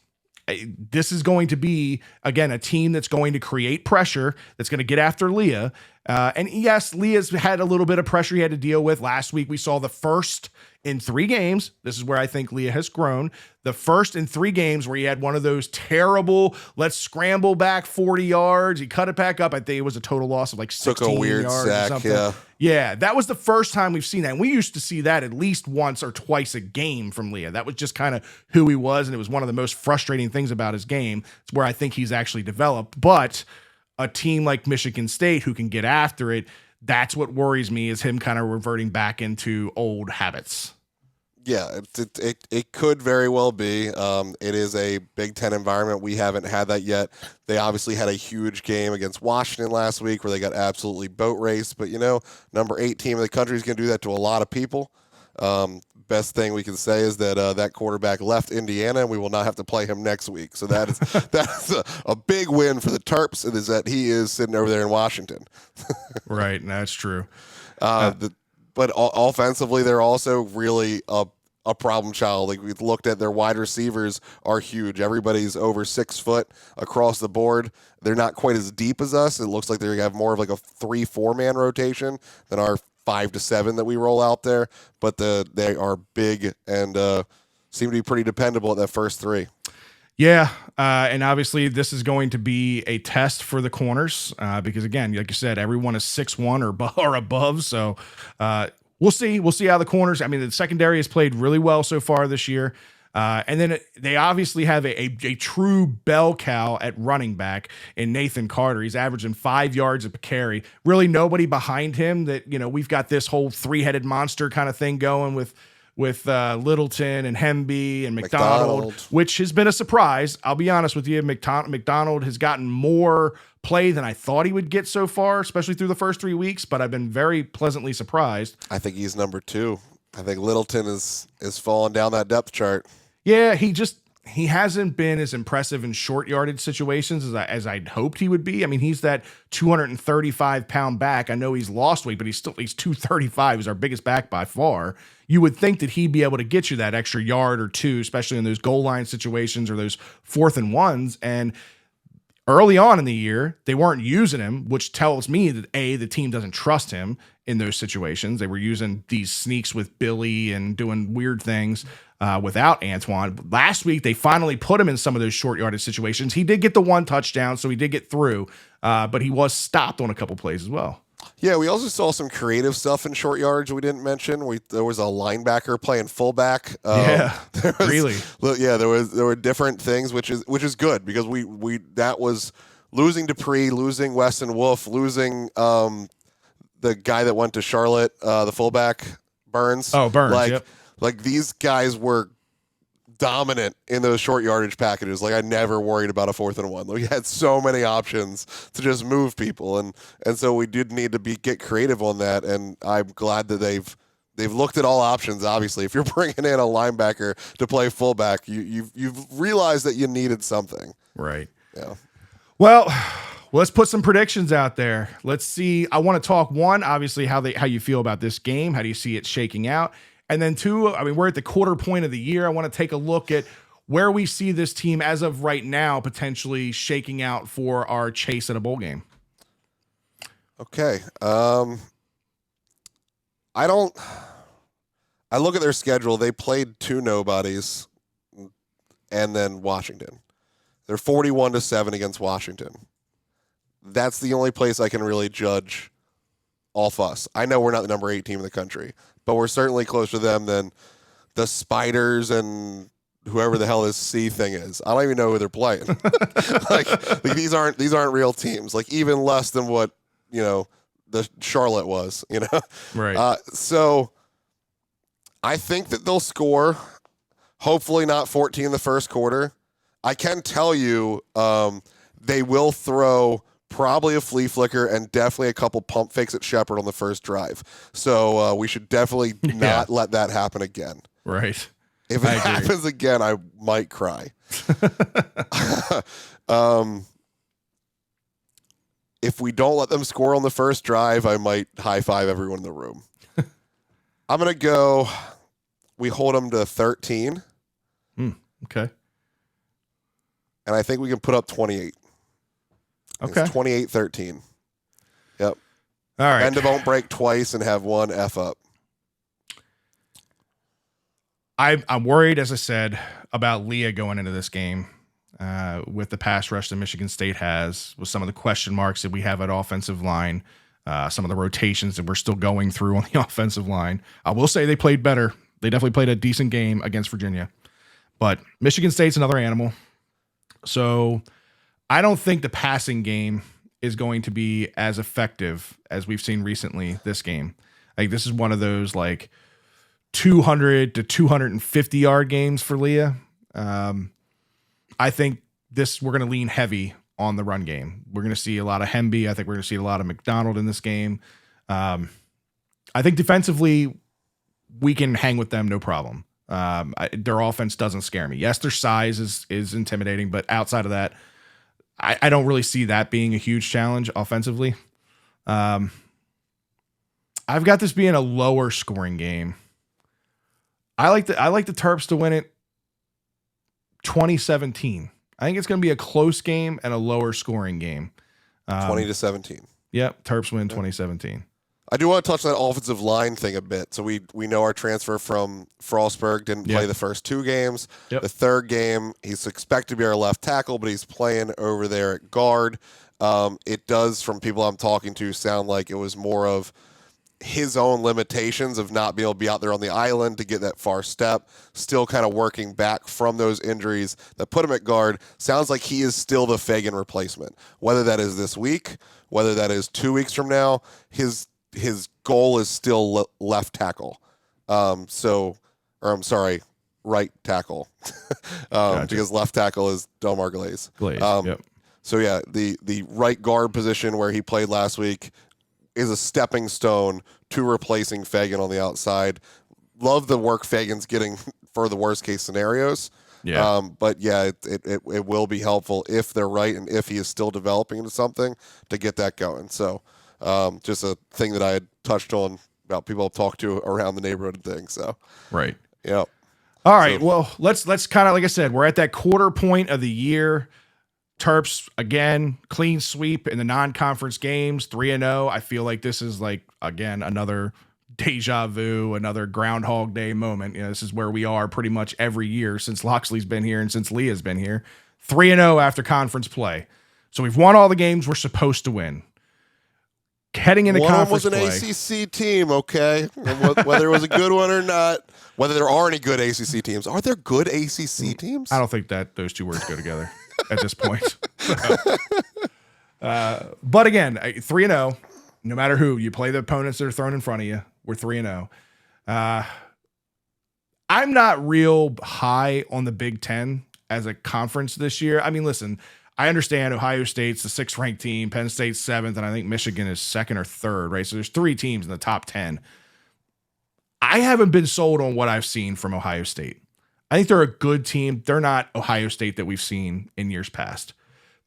this is going to be, again, a team that's going to create pressure, that's going to get after Leah. And yes, Leah's had a little bit of pressure he had to deal with. Last week, we saw the first in 3 games. This is where I think Leah has grown. The first in 3 games where he had one of those terrible, let's scramble back 40 yards. He cut it back up. I think it was a total loss of like 16 Took a weird yards sack, or something. Yeah, that was the first time we've seen that. And we used to see that at least once or twice a game from Leah. That was just kind of who he was, and it was one of the most frustrating things about his game. It's where I think he's actually developed. But a team like Michigan State who can get after it, that's what worries me, is him kind of reverting back into old habits. Yeah, it could very well be. It is a Big Ten environment. We haven't had that yet. They obviously had a huge game against Washington last week where they got absolutely boat raced. But, number 8 team in the country is going to do that to a lot of people. Best thing we can say is that that quarterback left Indiana, and we will not have to play him next week. So that's a big win for the Terps, is that he is sitting over there in Washington. Right, that's true. But offensively, they're also really a a problem child. Like, we've looked at their wide receivers are huge. Everybody's over 6 foot across the board. They're not quite as deep as us. It looks like they have more of like a 3-4 man rotation than our 5 to 7 that we roll out there. But they are big and seem to be pretty dependable at that first 3. Yeah, and obviously this is going to be a test for the corners because, again, like you said, everyone is 6'1" or above. So we'll see. We'll see how the corners. I mean, the secondary has played really well so far this year. And then they obviously have a true bell cow at running back in Nathan Carter. He's averaging 5 yards a carry. Really nobody behind him that, we've got this whole 3-headed monster kind of thing going with Littleton and Hemby and McDonald, which has been a surprise. I'll be honest with you. McDonald has gotten more play than I thought he would get so far, especially through the first 3 weeks, but I've been very pleasantly surprised. I think he's number 2. I think Littleton is falling down that depth chart. Yeah, he hasn't been as impressive in short yardage situations as I'd hoped he would be. I mean, he's that 235-pound back. I know he's lost weight, but he's 235. He's our biggest back by far. You would think that he'd be able to get you that extra yard or two, especially in those goal line situations or those 4th and 1s. And early on in the year, they weren't using him, which tells me that the team doesn't trust him in those situations. They were using these sneaks with Billy and doing weird things without Antoine. Last week, they finally put him in some of those short yardage situations. He did get the 1 touchdown, so he did get through, but he was stopped on a couple plays as well. Yeah, we also saw some creative stuff in short yardage we didn't mention. There was a linebacker playing fullback. Really? Yeah, there were different things, which is good because we that was losing Dupree, losing Weston Wolf, losing the guy that went to Charlotte, the fullback Burns. Oh, Burns. Like these guys were dominant in those short yardage packages. Like, I never worried about a 4th and 1. We had so many options to just move people, and so we did need to get creative on that. And I'm glad that they've looked at all options. Obviously, if you're bringing in a linebacker to play fullback, you've realized that you needed something. Right. Yeah. Well, let's put some predictions out there. Let's see. I want to talk, one, obviously how you feel about this game. How do you see it shaking out? And then 2, I mean, we're at the quarter point of the year. I want to take a look at where we see this team as of right now potentially shaking out for our chase at a bowl game. Okay. I look at their schedule. They played 2 nobodies and then Washington. They're 41-7 against Washington. That's the only place I can really judge off us. I know we're not the number 8 team in the country, but we're certainly closer to them than the Spiders and whoever the hell this C thing is. I don't even know who they're playing. like these aren't real teams. Like, even less than what the Charlotte was. Right. So I think that they'll score. Hopefully not 14 in the first quarter. I can tell you they will throw probably a flea flicker and definitely a couple pump fakes at Shepard on the first drive. So we should definitely not let that happen again. Right. If it happens again, I might cry. If we don't let them score on the first drive, I might high five everyone in the room. I'm going to go, we hold them to 13. Okay. And I think we can put up 28. Okay. It's 28-13. Yep. All right. And it won't break twice and have one F up. I'm worried, as I said, about Leah going into this game with the pass rush that Michigan State has, with some of the question marks that we have at offensive line, some of the rotations that we're still going through on the offensive line. I will say they played better. They definitely played a decent game against Virginia. But Michigan State's another animal. So I don't think the passing game is going to be as effective as we've seen recently this game. Like, this is one of those, like, 200 to 250 yard games for Leah. I think we're going to lean heavy on the run game. We're going to see a lot of Hemby. I think we're going to see a lot of McDonald in this game. I think defensively we can hang with them no problem. Their offense doesn't scare me. Yes, their size is intimidating, but outside of that, I don't really see that being a huge challenge offensively. I've got this being a lower scoring game. I like the Terps to win it 2017. I think it's going to be a close game and a lower scoring game. 20-17. Yep, Terps win 2017. I do want to touch on that offensive line thing a bit. So we know our transfer from Frostburg didn't play the first 2 games. Yep. The third game, he's expected to be our left tackle, but he's playing over there at guard. It does, from people I'm talking to, sound like it was more of his own limitations of not being able to be out there on the island to get that far step, still kind of working back from those injuries that put him at guard. Sounds like he is still the Fagan replacement. Whether that is this week, whether that is 2 weeks from now, his goal is still left tackle. Right tackle. Gotcha. Because left tackle is Delmar Glaze. Yep. So yeah, the right guard position where he played last week is a stepping stone to replacing Fagan on the outside. Love the work Fagan's getting for the worst case scenarios. Yeah. But yeah, it will be helpful if they're right and if he is still developing into something to get that going. So just a thing that I had touched on about people I've talked to around the neighborhood and things. So Right. yeah. All right. Well, let's kind of, like I said, we're at that quarter point of the year. Terps, again, clean sweep in the non-conference games, 3-0. I feel like this is like, again, another deja vu, another Groundhog Day moment. You know, this is where we are pretty much every year since Loxley's been here and since Leah's been here. 3-0 after conference play. So we've won all the games we're supposed to win. Heading into conference play. One was an ACC team, okay? Whether it was a good one or not, whether there are any good ACC teams. Are there good ACC teams? I don't think that those two words go together at this point. But again, 3-0, no matter who you play, the opponents that are thrown in front of you, we're 3-0. I'm not real high on the Big Ten as a conference this year. I mean, listen, I understand Ohio State's the 6th ranked team, Penn State's 7th, and I think Michigan is 2nd or 3rd, right? So there's 3 teams in the top 10. I haven't been sold on what I've seen from Ohio State. I think they're a good team. They're not Ohio State that we've seen in years past.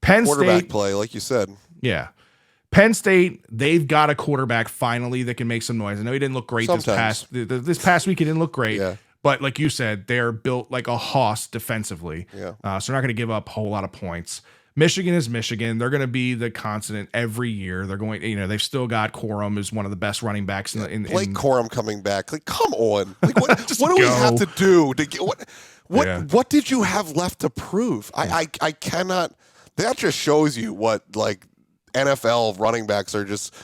Penn Quarterback State play, like you said. Yeah. Penn State, they've got a quarterback finally that can make some noise. I know he didn't look great Sometimes. this past week. He didn't look great. Yeah. But like you said, they're built like a hoss defensively. Yeah. So they're not going to give up a whole lot of points. Michigan is Michigan. They're going to be the constant every year. They're going, they've still got Corum as one of the best running backs in Blake Corum coming back. Like, come on. Like, what do we go. have to do to get what did you have left to prove? I cannot. That just shows you what like NFL running backs are just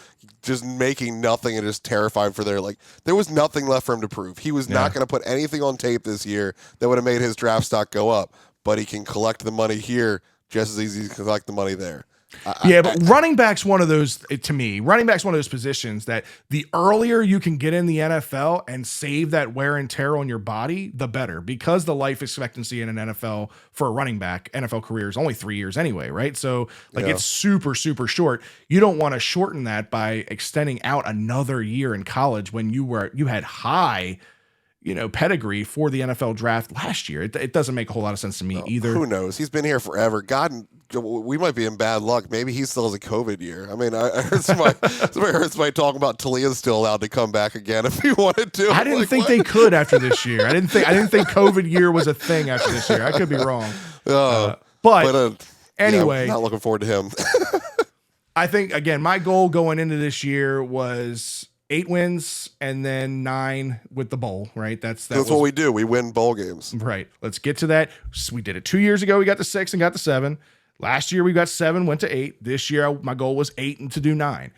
making nothing and just terrified for their there was nothing left for him to prove. He was not going to put anything on tape this year that would have made his draft stock go up, but he can collect the money here just as easy to collect the money there. But running back's one of those, to me, running back's one of those positions that the earlier you can get in the NFL and save that wear and tear on your body, the better, because the life expectancy in an NFL for a running back, NFL career is only 3 years anyway, right? So it's super, super short. You don't want to shorten that by extending out another year in college when you had high pedigree for the NFL draft last year. It doesn't make a whole lot of sense to me either. Who knows? He's been here forever. God, we might be in bad luck. Maybe he still has a COVID year. I mean, I heard somebody talking about Talia's still allowed to come back again if he wanted to. I didn't think they could after this year. I didn't think COVID year was a thing after this year. I could be wrong. Anyway, not looking forward to him. I think again, my goal going into this year was 8 wins and then 9 with the bowl, right? That's what we do. We win bowl games. Right. Let's get to that. So we did it 2 years ago. We got to 6 and got to 7. Last year we got 7, went to 8. This year my goal was 8 and to do 9.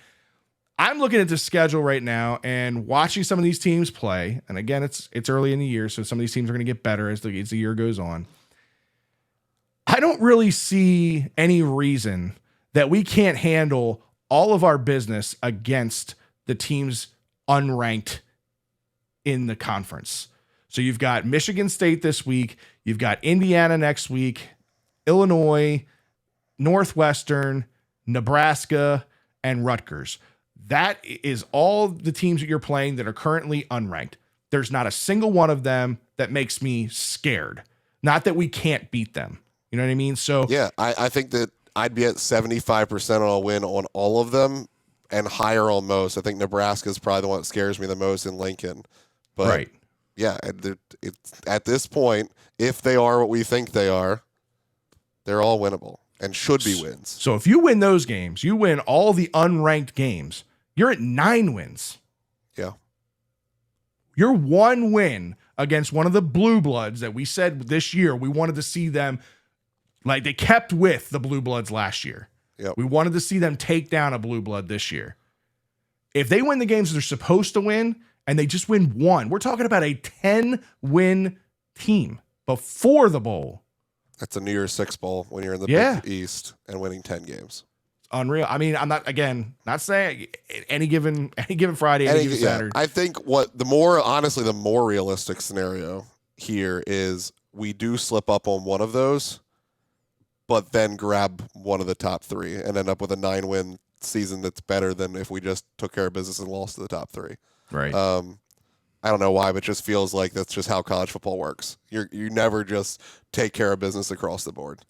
I'm looking at the schedule right now and watching some of these teams play. And again, it's early in the year, so some of these teams are going to get better as the year goes on. I don't really see any reason that we can't handle all of our business against the teams unranked in the conference. So you've got Michigan State this week. You've got Indiana next week, Illinois, Northwestern, Nebraska, and Rutgers. That is all the teams that you're playing that are currently unranked. There's not a single one of them that makes me scared. Not that we can't beat them. You know what I mean? So yeah, I think that I'd be at 75% on a win on all of them and higher on most. I think Nebraska is probably the one that scares me the most in Lincoln. But right. Yeah, and it's at this point, if they are what we think they are, they're all winnable and should be wins. So if you win those games, you win all the unranked games, you're at 9 wins. Yeah. You're 1 win against one of the Blue Bloods that we said this year we wanted to see them, like they kept with the Blue Bloods last year. Yep. We wanted to see them take down a Blue Blood this year. If they win the games they're supposed to win and they just win 1, we're talking about a 10-win team before the bowl. That's a New Year's Six bowl when you're in the Big East and winning 10 games. Unreal. I mean, I'm not saying any given Friday, any given Saturday. I think the more realistic scenario here is we do slip up on one of those, but then grab one of the top 3 and end up with a 9-win season that's better than if we just took care of business and lost to the top 3. Right. I don't know why, but it just feels like that's just how college football works. You never just take care of business across the board.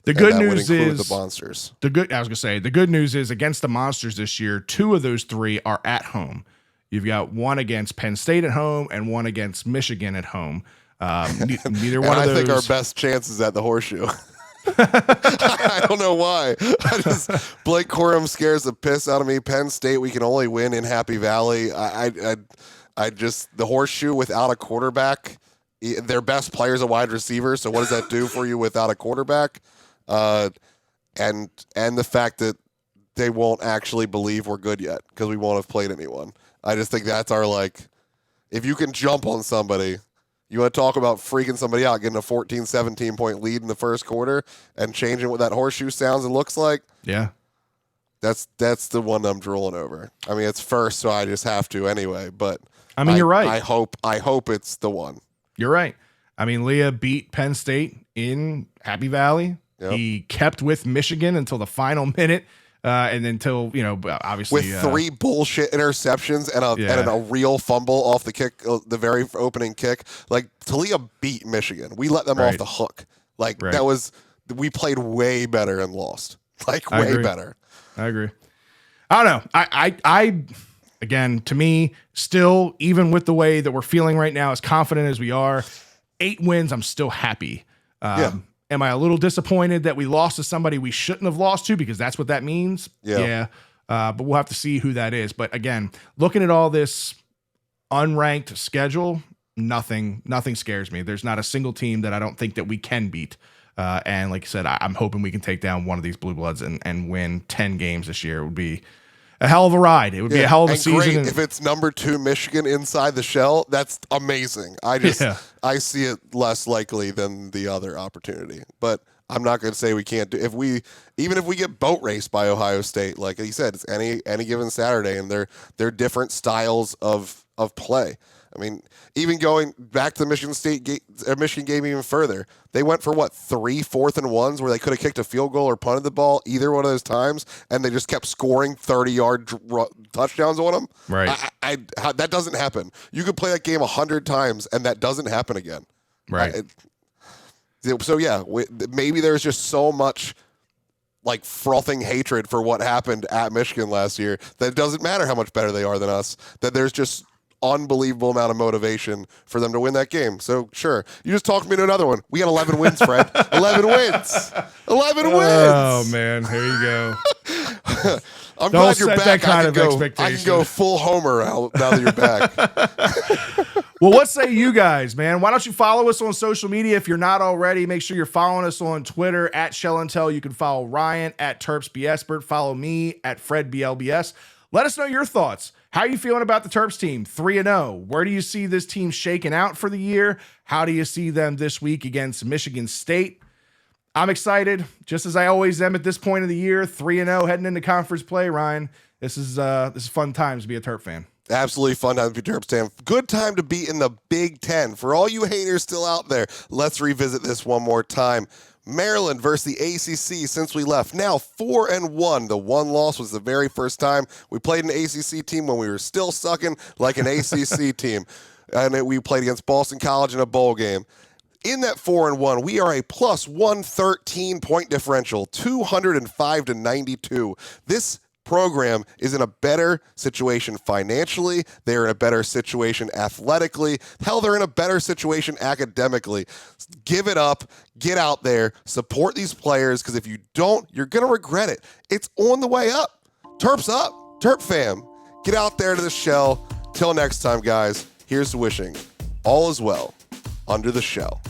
The good news is the Monsters. The good news is against the Monsters this year, 2 of those 3 are at home. You've got one against Penn State at home and one against Michigan at home. Neither one of those. I think our best chance is at the Horseshoe. I don't know why. Blake Corum scares the piss out of me. Penn State, we can only win in Happy Valley. The Horseshoe without a quarterback. Their best player is a wide receiver. So what does that do for you without a quarterback? And the fact that they won't actually believe we're good yet because we won't have played anyone. I just think that's our if you can jump on somebody. You want to talk about freaking somebody out, getting a 14, 17 point lead in the first quarter and changing what that horseshoe sounds and looks like? Yeah. That's the one I'm drooling over. I mean, it's first, so I just have to anyway. But I mean, you're right. I hope it's the one. You're right. I mean, Leah beat Penn State in Happy Valley. Yep. He kept with Michigan until the final minute. And until, obviously with 3 bullshit interceptions and a real fumble off the kick, the very opening kick, Talia beat Michigan. We let them off the hook. We played way better and lost. Way better. I agree. I don't know. I again, to me, still, even with the way that we're feeling right now, as confident as we are, 8 wins, I'm still happy. Am I a little disappointed that we lost to somebody we shouldn't have lost to, because that's what that means? Yeah. But we'll have to see who that is. But again, looking at all this unranked schedule, nothing scares me. There's not a single team that I don't think that we can beat. And like I said, I'm hoping we can take down one of these Blue Bloods and win 10 games this year. It would be a hell of a ride. It would be a hell of a season. Great. If it's number 2 Michigan inside the shell, that's amazing. I see it less likely than the other opportunity. But I'm not going to say we can't do even if we get boat raced by Ohio State, like you said, it's any given Saturday, and they're different styles of play. I mean, even going back to the Michigan game even further, they went for 3 4th and 1s where they could have kicked a field goal or punted the ball either one of those times, and they just kept scoring 30-yard touchdowns on them. Right. That doesn't happen. You could play that game 100 times, and that doesn't happen again. Right. So yeah, maybe there's just so much frothing hatred for what happened at Michigan last year that it doesn't matter how much better they are than us. That there's just unbelievable amount of motivation for them to win that game. So sure, you just talked me to another one. We got 11 wins, Fred. 11 wins. 11 wins. Oh man, here you go. I'm glad you're back. Kind I can go full homer now that you're back. Well, what say you guys, man? Why don't you follow us on social media if you're not already? Make sure you're following us on Twitter at Shell and Tell. You can follow Ryan at Terps Biesbert. Follow me at Fred BLBS. Let us know your thoughts. How are you feeling about the Terps team? 3-0. Where do you see this team shaking out for the year? How do you see them this week against Michigan State? I'm excited, just as I always am at this point of the year. 3-0 heading into conference play, Ryan. This is fun times to be a Terp fan. Absolutely fun time to be a Terps fan. Good time to be in the Big Ten. For all you haters still out there, let's revisit this one more time. Maryland versus the ACC since we left. Now 4-1. The one loss was the very first time we played an ACC team when we were still sucking like an ACC team. And we played against Boston College in a bowl game. In that 4-1, we are a plus 113 point differential, 205 to 92. This program is in a better situation financially. They're in a better situation athletically. Hell, they're in a better situation academically. Give it up. Get out there. Support these players, because if you don't, you're going to regret it. It's on the way up. Terps up. Terp fam. Get out there to the shell. Till next time, guys, here's to wishing all is well under the shell.